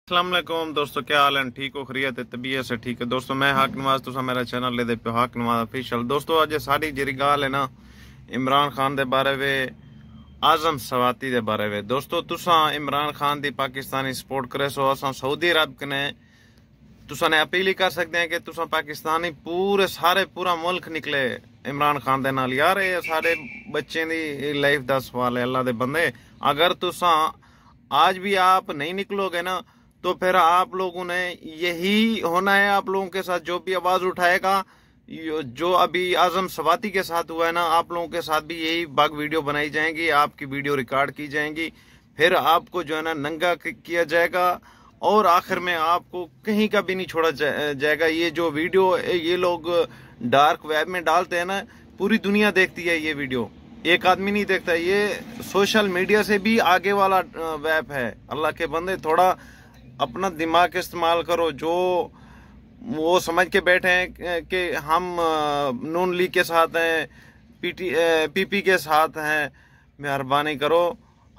अस्सलाम वालेकुम दोस्तों, क्या हाल है? ठीक हो? खैरियत है? तबीयत से ठीक है दोस्तों। मैं हाक नवाज, तुसा मेरा चैनल ले दे पे हाक नवाज ऑफिशियल। दोस्तों अज सारी जेरी गाल है ना इमरान खान दे बारे में, आजम सवाती दे बारे में। दोस्तों तुसा इमरान खान दी पाकिस्तानी सपोर्ट करे सो, असा सऊदी अरब कने तुसा ने अपील ही कर सकते हैं कि तुसा पाकिस्तानी पूरे सारे पूरा मुल्क निकले इमरान खान दे नाल। यार ये सारे बच्चे दी लाइफ दा सवाल है। अल्लाह दे बंदे, अगर तुसा आज भी आप नहीं निकलोगे ना तो फिर आप लोगों ने यही होना है। आप लोगों के साथ जो भी आवाज उठाएगा, जो अभी आजम सवाती के साथ हुआ है ना, आप लोगों के साथ भी यही बाग वीडियो बनाई जाएंगी, आपकी वीडियो रिकॉर्ड की जाएंगी, फिर आपको जो है ना नंगा किया जाएगा और आखिर में आपको कहीं का भी नहीं छोड़ा जाएगा। ये जो वीडियो ये लोग डार्क वेब में डालते हैं ना, पूरी दुनिया देखती है ये वीडियो, एक आदमी नहीं देखता। ये सोशल मीडिया से भी आगे वाला वेब है। अल्लाह के बंदे, थोड़ा अपना दिमाग इस्तेमाल करो। जो वो समझ के बैठे हैं कि हम नून लीग के साथ हैं, पीपी के साथ हैं, मेहरबानी करो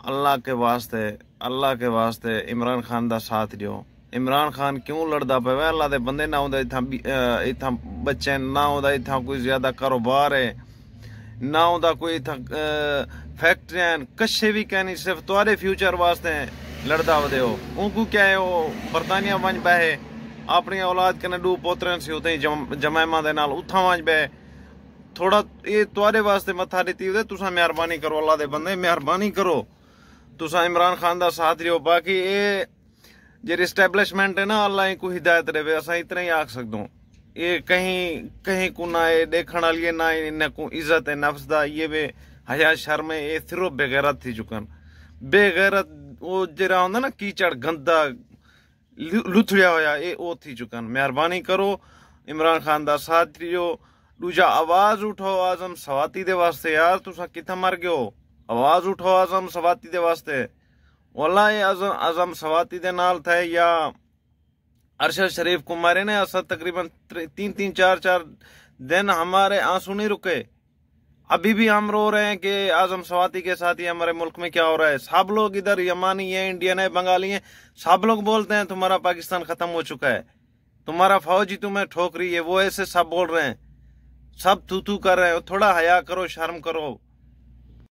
अल्लाह के वास्ते, अल्लाह के वास्ते इमरान खान दा साथ दियो। इमरान खान क्यों लड़दा पे? अल्लाह दे बंदे, ना होंदा इत्थां बच्चे, ना होंदा इत्थां कोई ज्यादा कारोबार है, ना होंदा कोई इत्थां फैक्ट्रियां, कशे भी कहनी, सिर्फ तुम्हारे फ्यूचर वास्ते लड़दा वदे हो। उनको क्या है, वो बरतानिया वंज बहे अपनी औलाद कने दो पोतरन से उते जमैमा दे नाल उथा वंज बहे। थोड़ा ये तुम्हारे वास्ते मथा दित्ती वदे। तुसा मेहरबानी करो, अल्लाह दे बंदे मेहरबानी करो, तुसा इमरान खान दा साथ दियो। बाकी ये जेरी एस्टैब्लिशमेंट है ना, अल्लाह को हिदायत देवे, असा इतना ही आख सकदो। ये कहीं कहीं को ना ये देखण वाली, ना इन्हें को इज्जत है नफ्स दा, ये वे हया शर्म है, ये सिर्फ बेगैरत थी चुकन। बेगैरत वो जरा होंदा ना कीचड़ गंदा लुथड़िया होया, ये ओ थी चुकन। मेहरबानी करो इमरान खान दा साथ दियो। दूजा आवाज उठाओ आजम सवाती दे वास्ते। यार तुसा किथा मर गयो, आवाज उठाओ आजम सवाती दे वास्ते। वल्लाह आजम सवाती दे नाल थे या अरशद शरीफ को मारे ने, असद तकरीबन 3-4 दिन हमारे आंसू नहीं रुके। अभी भी हम रो रहे हैं कि आजम सवाती के साथ ही हमारे मुल्क में क्या हो रहा है। सब लोग इधर यमानी है, इंडियन है, बंगाली है, सब लोग बोलते हैं तुम्हारा पाकिस्तान खत्म हो चुका है, तुम्हारा फौजी तुम्हें ठोक रही है, वो ऐसे सब बोल रहे हैं, सब तू तू कर रहे हो। थोड़ा हया करो, शर्म करो।